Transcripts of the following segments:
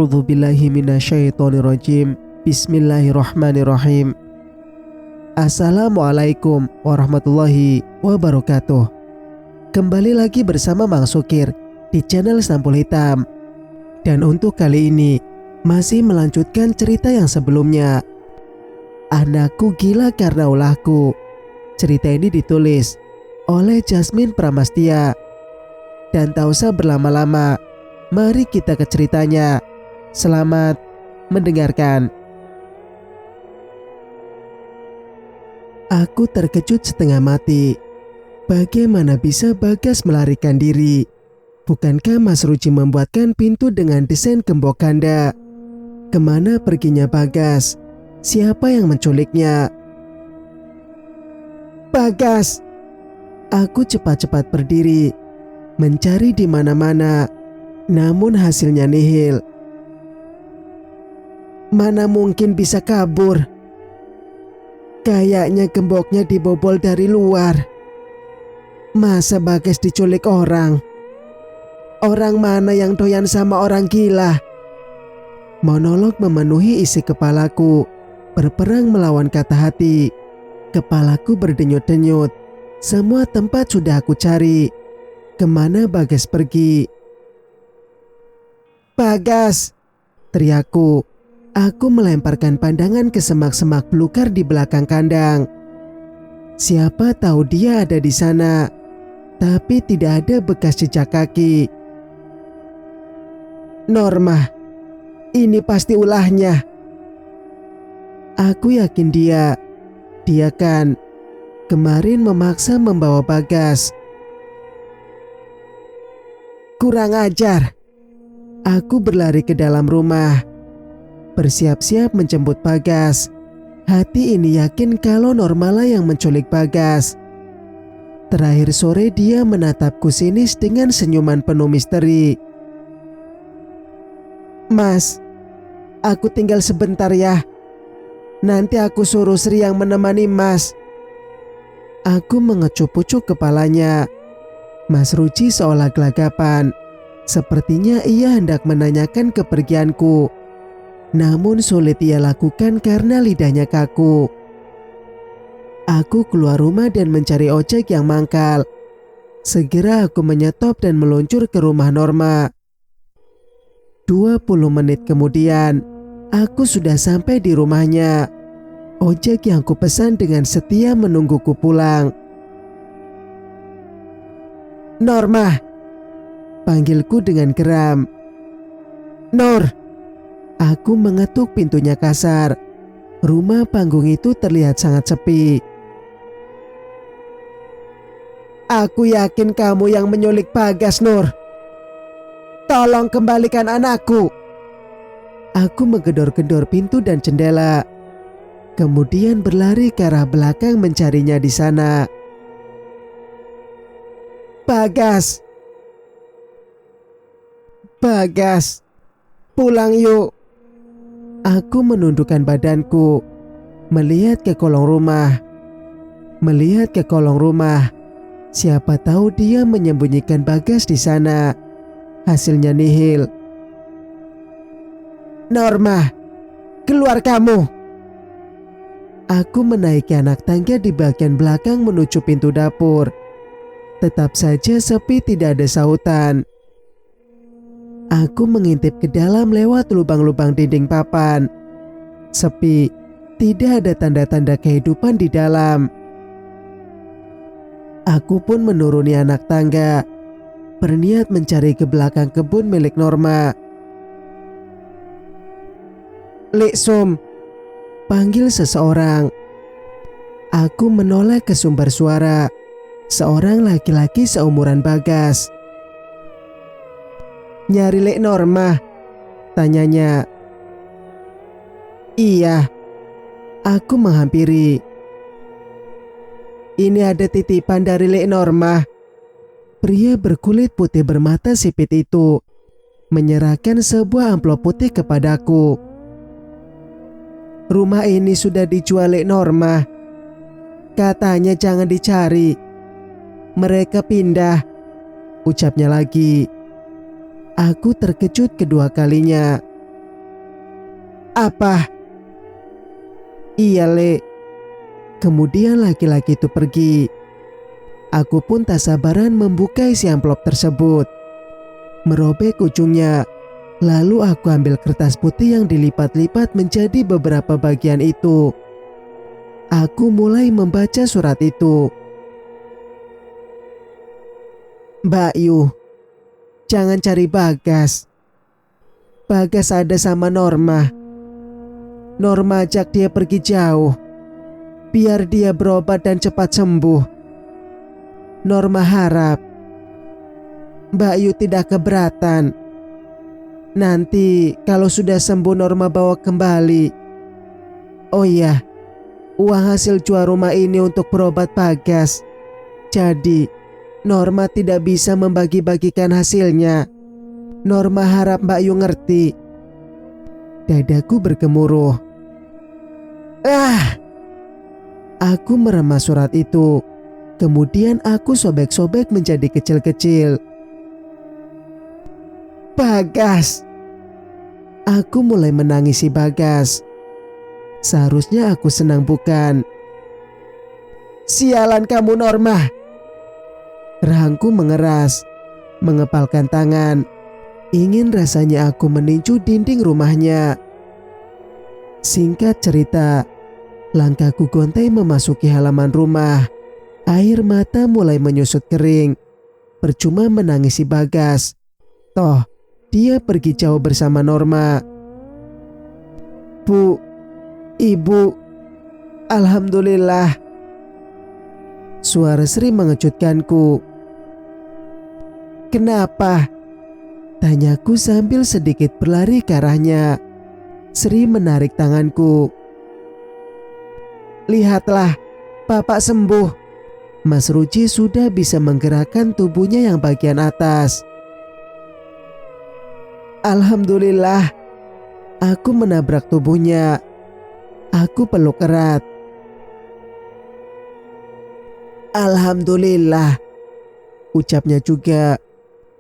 A'udzubillahi minasyaitonirrajim. Bismillahirrahmanirrahim. Assalamualaikum warahmatullahi wabarakatuh. Kembali lagi bersama Mang Sukir di channel Sampul Hitam. Dan untuk kali ini masih melanjutkan cerita yang sebelumnya, Anakku Gila Karena Ulahku. Cerita ini ditulis oleh Jasmine Pramastia. Dan tak usah berlama-lama, mari kita ke ceritanya. Selamat mendengarkan. Aku terkejut setengah mati. Bagaimana bisa Bagas melarikan diri? Bukankah Mas Ruci membuatkan pintu dengan desain gembok ganda? Kemana perginya Bagas? Siapa yang menculiknya? Bagas! Aku cepat-cepat berdiri, mencari di mana-mana, namun hasilnya nihil. Mana mungkin bisa kabur? Kayaknya gemboknya dibobol dari luar. Masa Bagas diculik orang? Orang mana yang doyan sama orang gila? Monolog memenuhi isi kepalaku, berperang melawan kata hati. Kepalaku berdenyut-denyut. Semua tempat sudah aku cari. Kemana Bagas pergi? Bagas! Teriakku. Aku melemparkan pandangan ke semak-semak belukar di belakang kandang. Siapa tahu dia ada di sana, tapi tidak ada bekas jejak kaki. Norma, ini pasti ulahnya. Aku yakin dia kan kemarin memaksa membawa Bagas. Kurang ajar. Aku berlari ke dalam rumah, bersiap-siap menjemput Bagas. Hati ini yakin kalau Normalah yang menculik Bagas. Terakhir sore dia menatapku sinis dengan senyuman penuh misteri. Mas, aku tinggal sebentar ya. Nanti aku suruh Sri yang menemani Mas. Aku mengecup-ucup kepalanya. Mas Ruci seolah gelagapan. Sepertinya ia hendak menanyakan kepergianku. Namun sulit ia lakukan karena lidahnya kaku. Aku keluar rumah dan mencari ojek yang mangkal. Segera aku menyetop dan meluncur ke rumah Norma. 20 menit kemudian, aku sudah sampai di rumahnya. Ojek yang kupesan dengan setia menungguku pulang. Norma! Panggilku dengan geram. Nor! Aku mengetuk pintunya kasar. Rumah panggung itu terlihat sangat sepi. Aku yakin kamu yang menyulik Bagas, Nur. Tolong kembalikan anakku. Aku menggedor-gedor pintu dan jendela. Kemudian berlari ke arah belakang mencarinya di sana. Bagas! Bagas! Pulang yuk! Aku menundukkan badanku, melihat ke kolong rumah. Siapa tahu dia menyembunyikan Bagas di sana. Hasilnya nihil. Norma, keluar kamu! Aku menaiki anak tangga di bagian belakang menuju pintu dapur. Tetap saja sepi, tidak ada sautan. Aku mengintip ke dalam lewat lubang-lubang dinding papan. Sepi, tidak ada tanda-tanda kehidupan di dalam. Aku pun menuruni anak tangga, berniat mencari ke belakang kebun milik Norma. Liksum, panggil seseorang. Aku menoleh ke sumber suara. Seorang laki-laki seumuran Bagas. Nyari Lek Norma? Tanyanya. Iya. Aku menghampiri. Ini ada titipan dari Lek Norma. Pria berkulit putih bermata sipit itu menyerahkan sebuah amplop putih kepadaku. Rumah ini sudah dijual Lek Norma. Katanya jangan dicari. Mereka pindah. Ucapnya lagi. Aku terkejut kedua kalinya. Apa? Iya, Le. Kemudian laki-laki itu pergi. Aku pun tak sabaran membuka isi amplop tersebut. Merobek ujungnya. Lalu aku ambil kertas putih yang dilipat-lipat menjadi beberapa bagian itu. Aku mulai membaca surat itu. Mbak Yu, jangan cari Bagas. Bagas ada sama Norma. Norma ajak dia pergi jauh. Biar dia berobat dan cepat sembuh. Norma harap Mbak Yu tidak keberatan. Nanti kalau sudah sembuh Norma bawa kembali. Oh iya, uang hasil jual rumah ini untuk berobat Bagas. Jadi Norma tidak bisa membagi-bagikan hasilnya. Norma harap Mbak Yu ngerti. Dadaku bergemuruh. Aku meremas surat itu. Kemudian aku sobek-sobek menjadi kecil-kecil. Bagas. Aku mulai menangisi Bagas. Seharusnya aku senang bukan? Sialan kamu Norma. Rahangku mengeras, mengepalkan tangan. Ingin rasanya aku meninju dinding rumahnya. Singkat cerita, langkahku gontai memasuki halaman rumah. Air mata mulai menyusut kering. Percuma menangisi Bagas. Toh, dia pergi jauh bersama Norma. Bu, Ibu, Alhamdulillah. Suara Sri mengejutkanku. Kenapa? Tanyaku sambil sedikit berlari ke arahnya. Sri menarik tanganku. Lihatlah, Bapak sembuh. Mas Ruci sudah bisa menggerakkan tubuhnya yang bagian atas. Alhamdulillah. Aku menabrak tubuhnya. Aku peluk erat. Alhamdulillah. Ucapnya juga.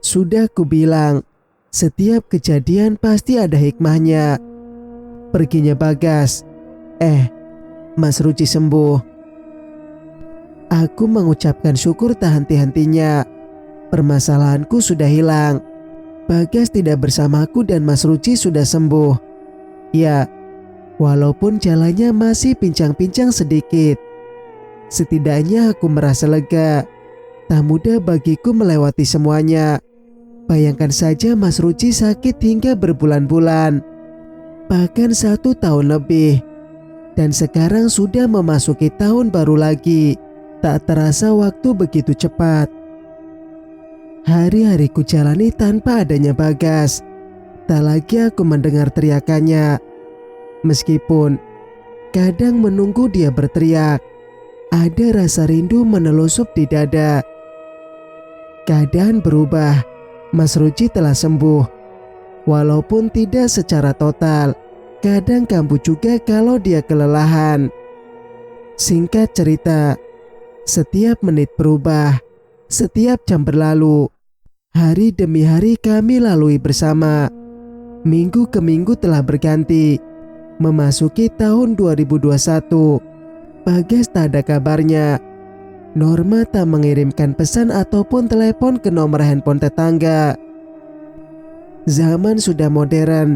Sudah kubilang, setiap kejadian pasti ada hikmahnya. Perginya Bagas. Mas Ruci sembuh. Aku mengucapkan syukur tak henti-hentinya. Permasalahanku sudah hilang. Bagas tidak bersamaku dan Mas Ruci sudah sembuh. Ya, walaupun jalannya masih pincang-pincang sedikit. Setidaknya aku merasa lega. Tak mudah bagiku melewati semuanya. Bayangkan saja Mas Ruci sakit hingga berbulan-bulan. Bahkan 1 tahun lebih. Dan sekarang sudah memasuki tahun baru lagi. Tak terasa waktu begitu cepat. Hari-hariku jalani tanpa adanya Bagas. Tak lagi aku mendengar teriakannya. Meskipun kadang menunggu dia berteriak, ada rasa rindu menelusup di dada. Keadaan berubah. Mas Ruci telah sembuh. Walaupun tidak secara total. Kadang kambuh juga kalau dia kelelahan. Singkat cerita, setiap menit berubah, setiap jam berlalu. Hari demi hari kami lalui bersama. Minggu ke minggu telah berganti. Memasuki tahun 2021. Bagas tak ada kabarnya. Norma tak mengirimkan pesan ataupun telepon ke nomor handphone tetangga. Zaman sudah modern.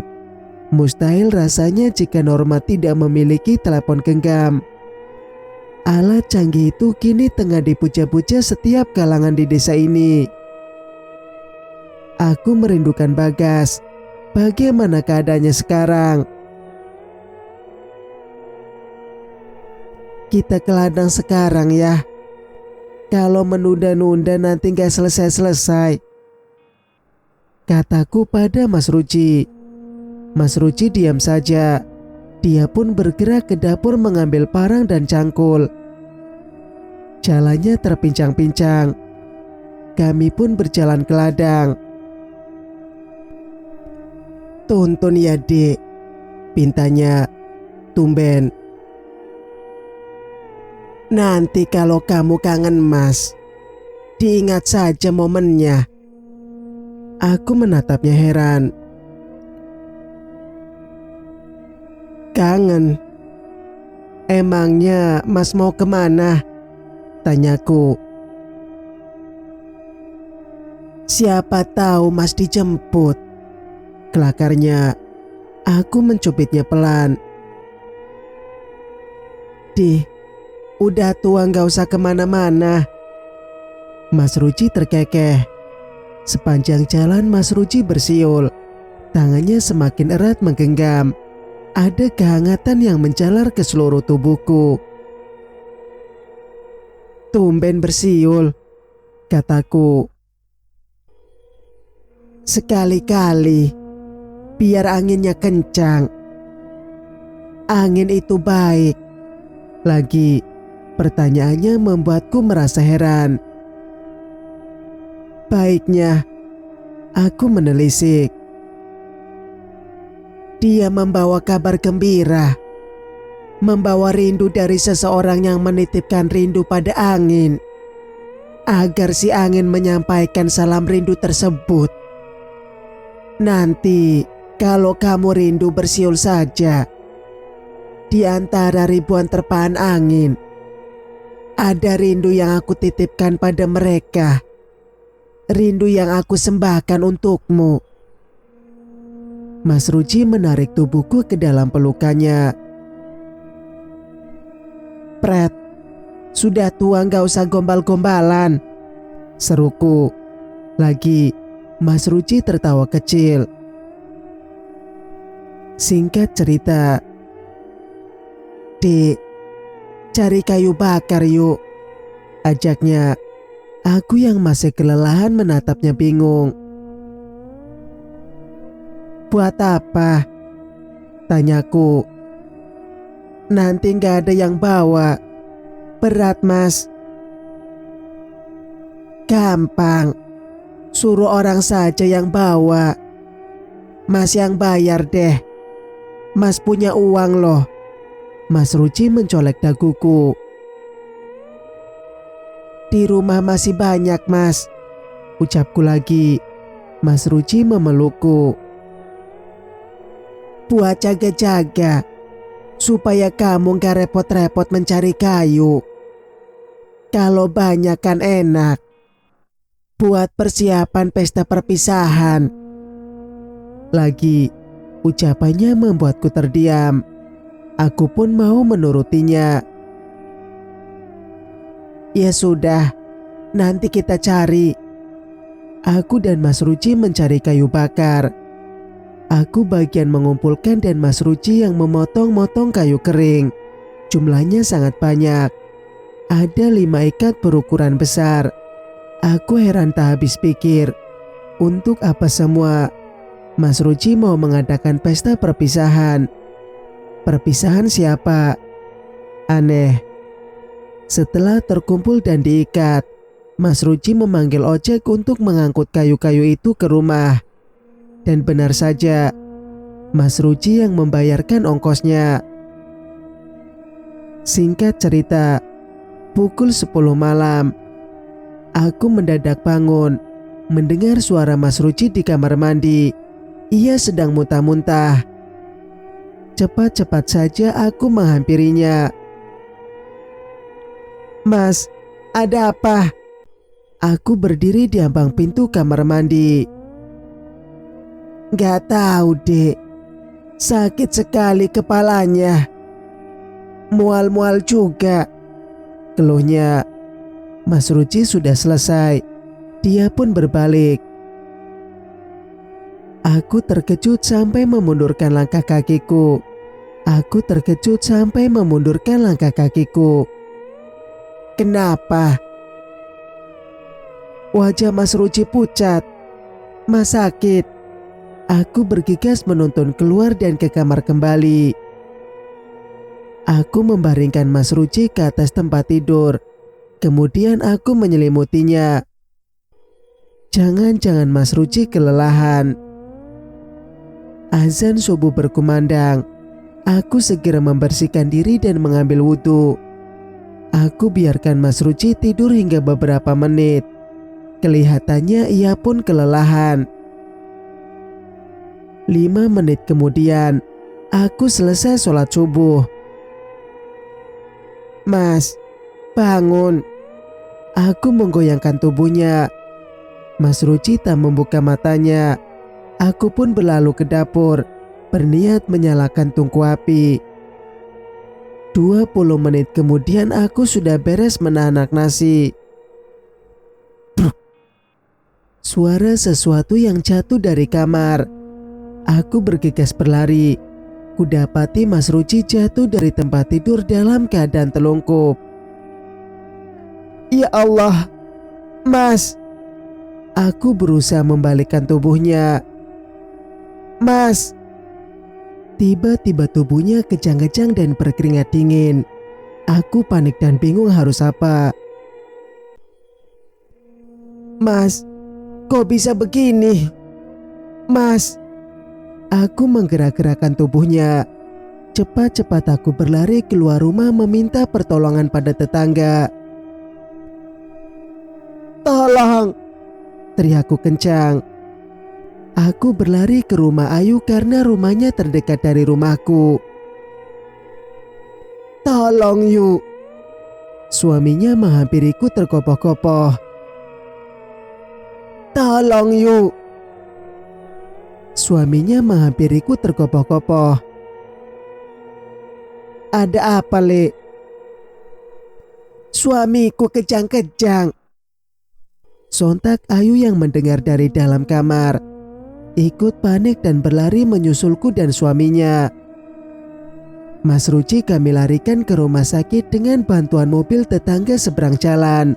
Mustahil rasanya jika Norma tidak memiliki telepon genggam. Alat canggih itu kini tengah dipuja-puja setiap kalangan di desa ini. Aku merindukan Bagas. Bagaimana keadaannya sekarang? Kita ke ladang sekarang ya. Kalau menunda-nunda nanti gak selesai-selesai. Kataku pada Mas Ruci. Mas Ruci diam saja. Dia pun bergerak ke dapur mengambil parang dan cangkul. Jalannya terpincang-pincang. Kami pun berjalan ke ladang. Tuntun ya Dek, pintanya tumben. Nanti kalau kamu kangen Mas, diingat saja momennya. Aku menatapnya heran. Kangen. Emangnya Mas mau kemana? Tanyaku. Siapa tahu Mas dijemput. Kelakarnya. Aku mencubitnya pelan. Udah tua gak usah kemana-mana. Mas Ruci terkekeh. Sepanjang jalan Mas Ruci bersiul. Tangannya semakin erat menggenggam. Ada kehangatan yang menjalar ke seluruh tubuhku. Tumben bersiul, kataku. Sekali-kali, biar anginnya kencang. Angin itu baik. Lagi, pertanyaannya membuatku merasa heran. Baiknya, aku menelisik. Dia membawa kabar gembira, membawa rindu dari seseorang yang menitipkan rindu pada angin, agar si angin menyampaikan salam rindu tersebut. Nanti kalau kamu rindu bersiul saja. Di antara ribuan terpaan angin, ada rindu yang aku titipkan pada mereka. Rindu yang aku sembahkan untukmu. Mas Ruci menarik tubuhku ke dalam pelukannya. Pret, sudah tua gak usah gombal-gombalan, seruku. Lagi, Mas Ruci tertawa kecil. Singkat cerita, Dik, cari kayu bakar yuk, ajaknya. Aku yang masih kelelahan menatapnya bingung. Buat apa? Tanyaku. Nanti gak ada yang bawa. Berat Mas. Gampang. Suruh orang saja yang bawa. Mas yang bayar deh. Mas punya uang loh. Mas Ruci mencolek daguku. Di rumah masih banyak Mas, ucapku lagi. Mas Ruci memelukku. Buat jaga-jaga, supaya kamu gak repot-repot mencari kayu. Kalau banyak kan enak. Buat persiapan pesta perpisahan. Lagi, ucapannya membuatku terdiam. Aku pun mau menurutinya. Ya sudah, nanti kita cari. Aku dan Mas Ruci mencari kayu bakar. Aku bagian mengumpulkan dan Mas Ruci yang memotong-motong kayu kering. Jumlahnya sangat banyak. Ada 5 ikat berukuran besar. Aku heran tak habis pikir. Untuk apa semua? Mas Ruci mau mengadakan pesta perpisahan. Perpisahan siapa? Aneh. Setelah terkumpul dan diikat, Mas Ruci memanggil ojek untuk mengangkut kayu-kayu itu ke rumah. Dan benar saja, Mas Ruci yang membayarkan ongkosnya. Singkat cerita, pukul 10 malam, aku mendadak bangun, mendengar suara Mas Ruci di kamar mandi. Ia sedang muntah-muntah. Cepat-cepat saja aku menghampirinya. Mas, ada apa? Aku berdiri di ambang pintu kamar mandi. Gak tahu dek, sakit sekali kepalanya. Mual-mual juga, keluhnya. Mas Ruci sudah selesai. Dia pun berbalik. Aku terkejut sampai memundurkan langkah kakiku. Kenapa? Wajah Mas Ruci pucat. Mas sakit. Aku bergegas menuntun keluar dan ke kamar kembali. Aku membaringkan Mas Ruci ke atas tempat tidur. Kemudian aku menyelimutinya. Jangan-jangan Mas Ruci kelelahan. Azan subuh berkumandang. Aku segera membersihkan diri dan mengambil wudhu. Aku biarkan Mas Ruci tidur hingga beberapa menit. Kelihatannya ia pun kelelahan. 5 menit kemudian, Aku selesai sholat subuh. Mas, bangun. Aku menggoyangkan tubuhnya. Mas Ruci tak membuka matanya. Aku pun berlalu ke dapur, berniat menyalakan tungku api. 20 menit kemudian aku sudah beres menanak nasi. Suara sesuatu yang jatuh dari kamar. Aku bergegas berlari. Kudapati Mas Ruci jatuh dari tempat tidur dalam keadaan telungkup. Ya Allah, Mas. Aku berusaha membalikkan tubuhnya. Mas. Tiba-tiba tubuhnya kejang-kejang dan berkeringat dingin. Aku panik dan bingung harus apa. Mas, kok bisa begini? Mas. Aku menggerak-gerakkan tubuhnya. Cepat-cepat aku berlari keluar rumah meminta pertolongan pada tetangga. Tolong! Teriakku kencang. Aku berlari ke rumah Ayu karena rumahnya terdekat dari rumahku. Tolong Yu! Suaminya menghampiriku terkopoh-kopoh. Tolong Yu! Suaminya menghampiriku terkopoh-kopoh. Ada apa, Le? Suamiku kejang-kejang. Sontak Ayu yang mendengar dari dalam kamar ikut panik dan berlari menyusulku dan suaminya. Mas Ruci kami larikan ke rumah sakit dengan bantuan mobil tetangga seberang jalan.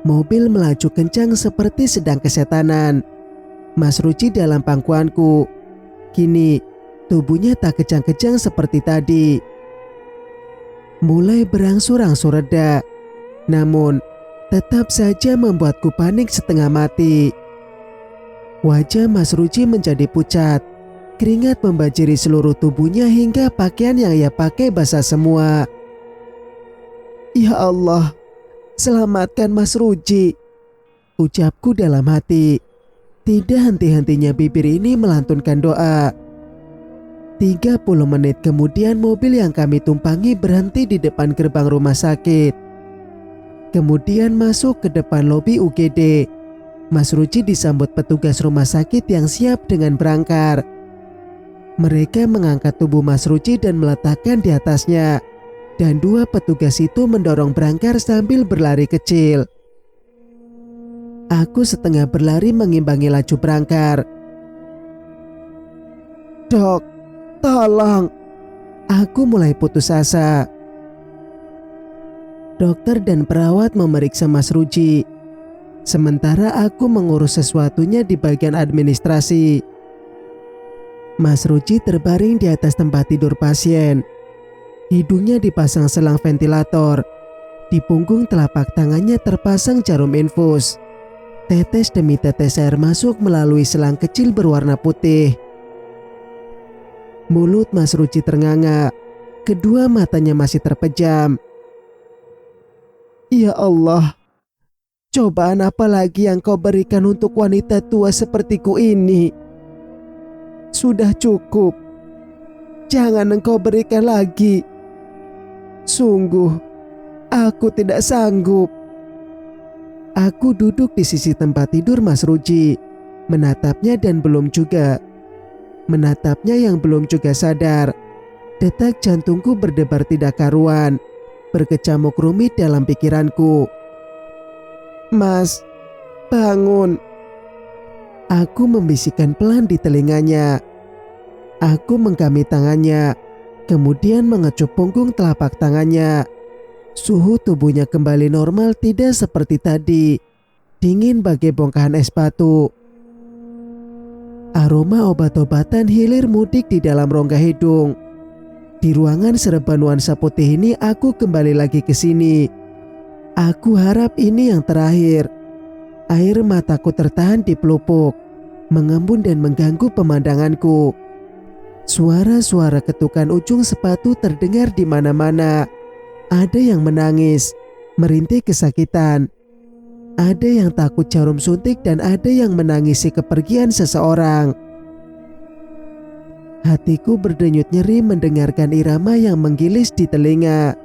Mobil melaju kencang seperti sedang kesetanan. Mas Ruci dalam pangkuanku. Kini tubuhnya tak kejang-kejang seperti tadi. Mulai berangsur-angsur reda, namun tetap saja membuatku panik setengah mati. Wajah Mas Ruci menjadi pucat. Keringat membanjiri seluruh tubuhnya hingga pakaian yang ia pakai basah semua. Ya Allah, selamatkan Mas Ruci, ucapku dalam hati. Tidak henti-hentinya bibir ini melantunkan doa. 30 menit kemudian mobil yang kami tumpangi berhenti di depan gerbang rumah sakit. Kemudian masuk ke depan lobi UGD. Mas Ruci disambut petugas rumah sakit yang siap dengan berangkar. Mereka mengangkat tubuh Mas Ruci dan meletakkan di atasnya. Dan 2 petugas itu mendorong berangkar sambil berlari kecil. Aku setengah berlari mengimbangi laju berangkar. Dok, tolong. Aku mulai putus asa. Dokter dan perawat memeriksa Mas Ruci. Sementara aku mengurus sesuatunya di bagian administrasi. Mas Ruci terbaring di atas tempat tidur pasien. Hidungnya dipasang selang ventilator. Di punggung telapak tangannya terpasang jarum infus. Tetes demi tetes air masuk melalui selang kecil berwarna putih. Mulut Mas Ruci ternganga. Kedua matanya masih terpejam. Ya Allah, cobaan apa lagi yang kau berikan untuk wanita tua sepertiku ini? Sudah cukup. Jangan engkau berikan lagi. Sungguh, aku tidak sanggup. Aku duduk di sisi tempat tidur Mas Ruci, menatapnya yang belum juga sadar. Detak jantungku berdebar tidak karuan, berkecamuk rumit dalam pikiranku. Mas, bangun. Aku membisikkan pelan di telinganya. Aku menggami tangannya, kemudian mengecup punggung telapak tangannya. Suhu tubuhnya kembali normal, tidak seperti tadi. Dingin bagai bongkahan es batu. Aroma obat-obatan hilir mudik di dalam rongga hidung. Di ruangan serba nuansa putih ini aku kembali lagi ke sini. Aku harap ini yang terakhir. Air mataku tertahan di pelupuk, mengembun dan mengganggu pemandanganku. Suara-suara ketukan ujung sepatu terdengar di mana-mana. Ada yang menangis, merintih kesakitan. Ada yang takut jarum suntik dan ada yang menangisi kepergian seseorang. Hatiku berdenyut nyeri mendengarkan irama yang menggilis di telinga.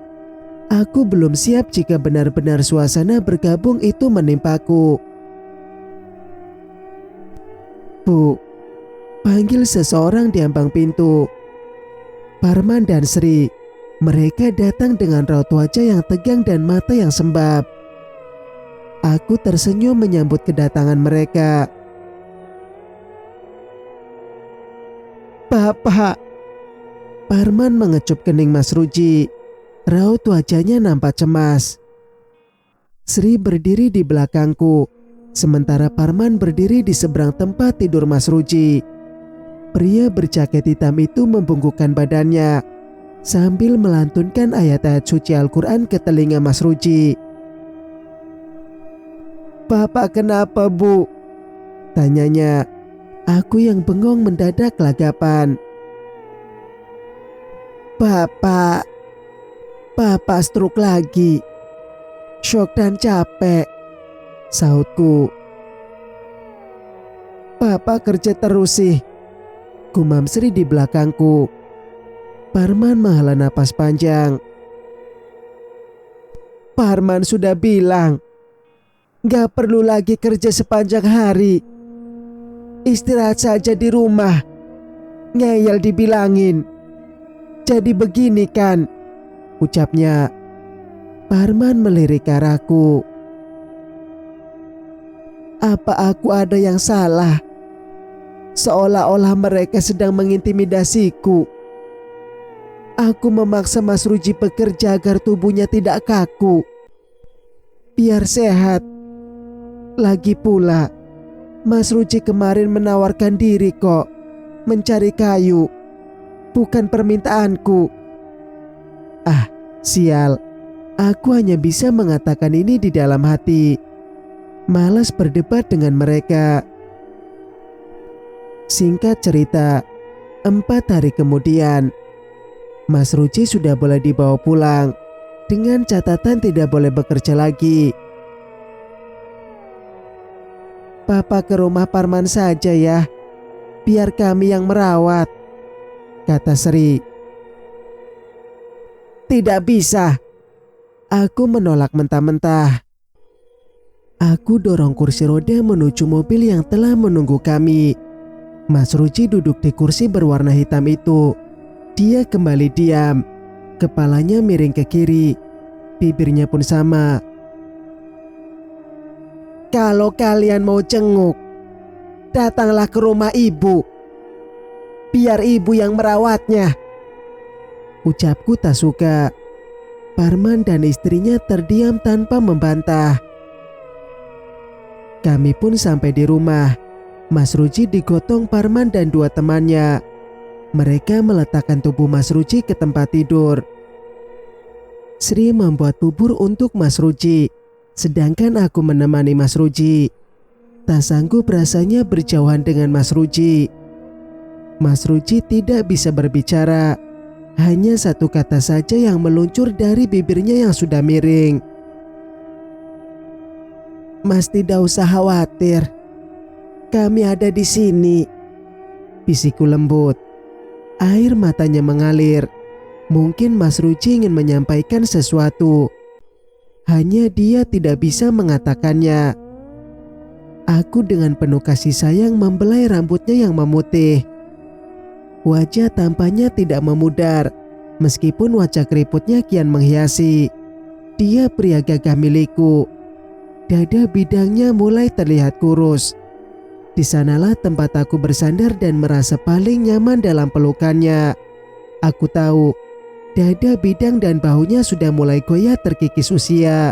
Aku belum siap jika benar-benar suasana bergabung itu menimpaku. Bu, panggil seseorang di ambang pintu. Parman dan Sri, mereka datang dengan raut wajah yang tegang dan mata yang sembab. Aku tersenyum menyambut kedatangan mereka. Bapak, Parman mengecup kening Mas Ruji. Raut wajahnya nampak cemas. Sri berdiri di belakangku, sementara Parman berdiri di seberang tempat tidur Mas Ruji. Pria berjaket hitam itu membungkukkan badannya sambil melantunkan ayat-ayat suci Al-Quran ke telinga Mas Ruji. Bapak kenapa, Bu? Tanyanya. Aku yang bengong mendadak kelagapan. Bapak stroke lagi. Shock dan capek, sautku. Bapak kerja terus sih, gumam Sri di belakangku. Parman menghela napas panjang. Parman sudah bilang, gak perlu lagi kerja sepanjang hari. Istirahat saja di rumah. Ngeyel dibilangin. Jadi begini kan, ucapnya. Parman melirik arahku. Apa aku ada yang salah? Seolah-olah mereka sedang mengintimidasiku. Aku memaksa Mas Ruji bekerja agar tubuhnya tidak kaku, biar sehat. Lagi pula, Mas Ruji kemarin menawarkan diri kok, mencari kayu, bukan permintaanku. Ah, sial. Aku hanya bisa mengatakan ini di dalam hati. Malas berdebat dengan mereka. Singkat cerita, 4 hari kemudian, Mas Ruji sudah boleh dibawa pulang dengan catatan tidak boleh bekerja lagi. Papa ke rumah Parman saja ya, biar kami yang merawat, kata Sri. Tidak bisa, aku menolak mentah-mentah. Aku dorong kursi roda menuju mobil yang telah menunggu kami. Mas Ruji duduk di kursi berwarna hitam itu. Dia kembali diam, kepalanya miring ke kiri, bibirnya pun sama. Kalau kalian mau jenguk, datanglah ke rumah ibu. Biar ibu yang merawatnya, ucapku tak suka. Parman dan istrinya terdiam tanpa membantah. Kami pun sampai di rumah. Mas Ruji digotong Parman dan 2 temannya. Mereka meletakkan tubuh Mas Ruji ke tempat tidur. Sri membuat bubur untuk Mas Ruji, sedangkan aku menemani Mas Ruji. Tak sanggup rasanya berjauhan dengan Mas Ruji. Mas Ruji tidak bisa berbicara. Hanya 1 kata saja yang meluncur dari bibirnya yang sudah miring. Mas tidak usah khawatir. Kami ada di sini, bisikku lembut. Air matanya mengalir. Mungkin Mas Ruji ingin menyampaikan sesuatu. Hanya dia tidak bisa mengatakannya. Aku dengan penuh kasih sayang membelai rambutnya yang memutih. Wajah tampaknya tidak memudar, meskipun wajah keriputnya kian menghiasi. Dia pria gagah milikku. Dada bidangnya mulai terlihat kurus. Di sanalah tempat aku bersandar dan merasa paling nyaman dalam pelukannya. Aku tahu, dada bidang dan bahunya sudah mulai goyah terkikis usia.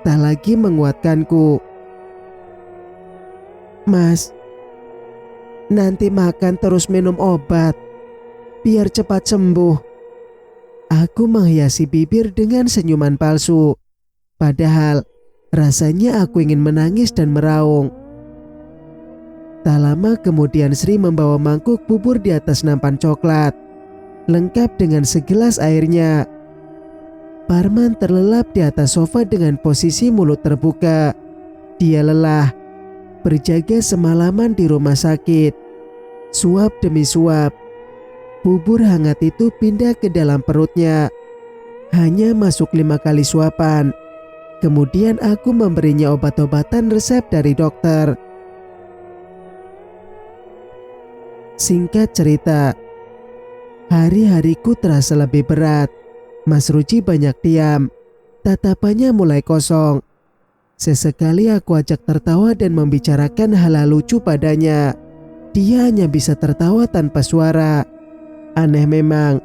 Tak lagi menguatkanku. Mas, nanti makan terus minum obat, biar cepat sembuh. Aku menghiasi bibir dengan senyuman palsu. Padahal, rasanya aku ingin menangis dan meraung. Tak lama kemudian Sri membawa mangkuk bubur di atas nampan coklat, lengkap dengan segelas airnya. Parman terlelap di atas sofa dengan posisi mulut terbuka. Dia lelah, berjaga semalaman di rumah sakit. Suap demi suap, Bubur hangat itu pindah ke dalam perutnya. Hanya masuk 5 kali suapan. Kemudian aku memberinya obat-obatan resep dari dokter. Singkat cerita, hari-hariku terasa lebih berat. Mas Ruci banyak diam. Tatapannya mulai kosong. Sesekali aku ajak tertawa dan membicarakan hal lucu padanya. Dia hanya bisa tertawa tanpa suara. Aneh memang,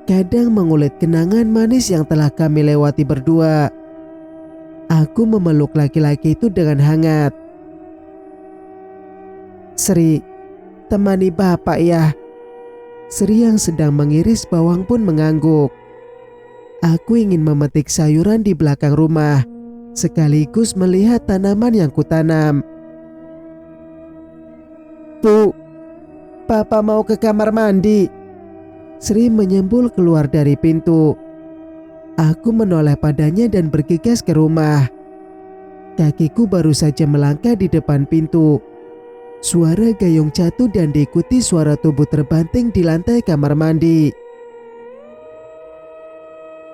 kadang mengulit kenangan manis yang telah kami lewati berdua. Aku memeluk laki-laki itu dengan hangat. "Sri, temani bapak ya." Sri yang sedang mengiris bawang pun mengangguk. Aku ingin memetik sayuran di belakang rumah, sekaligus melihat tanaman yang kutanam. "Bu, Papa mau ke kamar mandi." Sri menyembul keluar dari pintu. Aku menoleh padanya dan bergegas ke rumah. Kakiku baru saja melangkah di depan pintu. Suara gayung jatuh dan diikuti suara tubuh terbanting di lantai kamar mandi.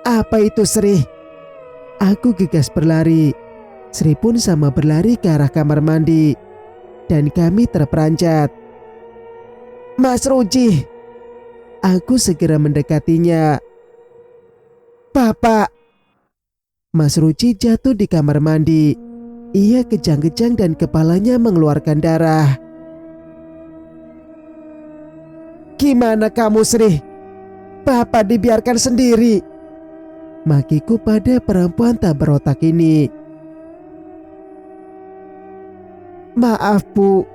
"Apa itu, Sri?" Aku gegas berlari. Sri pun sama berlari ke arah kamar mandi. Dan kami terperanjat. "Mas Ruci!" Aku segera mendekatinya. "Bapak!" Mas Ruci jatuh di kamar mandi. Ia kejang-kejang dan kepalanya mengeluarkan darah. "Gimana kamu, Sri? Bapak dibiarkan sendiri." Makiku pada perempuan tak berotak ini. "Maaf, Bu.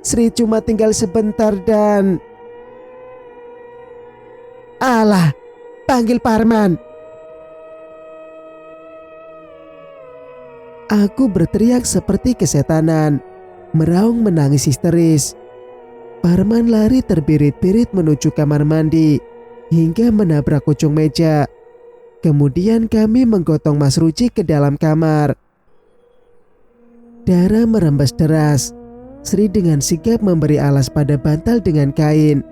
Sri cuma tinggal sebentar dan..." "Alah, panggil Parman." Aku berteriak seperti kesetanan, meraung menangis histeris. Parman lari terbirit-birit menuju kamar mandi hingga menabrak ujung meja. Kemudian kami menggotong Mas Ruci ke dalam kamar. Darah merembes deras. Sri dengan sigap memberi alas pada bantal dengan kain.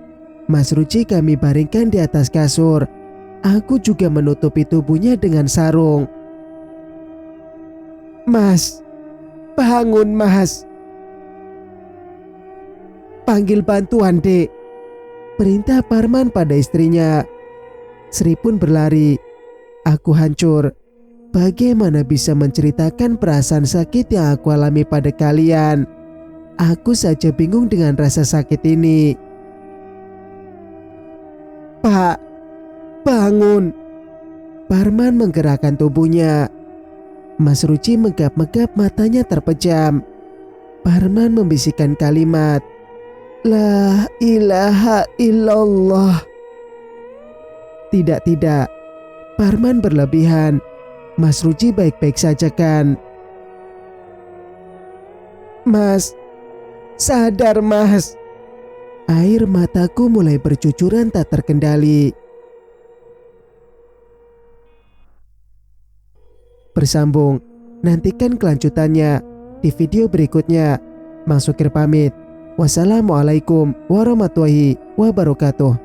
Mas Ruci kami baringkan di atas kasur. Aku juga menutupi tubuhnya dengan sarung. "Mas, bangun Mas. Panggil bantuan, Dek," perintah Parman pada istrinya. Sri pun berlari. Aku hancur. Bagaimana bisa menceritakan perasaan sakit yang aku alami pada kalian? Aku saja bingung dengan rasa sakit ini. "Pak, bangun." Parman menggerakkan tubuhnya. Mas Ruci megap-megap, matanya terpejam. Parman membisikkan kalimat, "La ilaha illallah." Tidak. Parman berlebihan. Mas Ruci baik-baik saja kan? "Mas, sadar Mas." Air mataku mulai bercucuran tak terkendali. Bersambung. Nantikan kelanjutannya di video berikutnya. Mang Sukir pamit. Wassalamualaikum warahmatullahi wabarakatuh.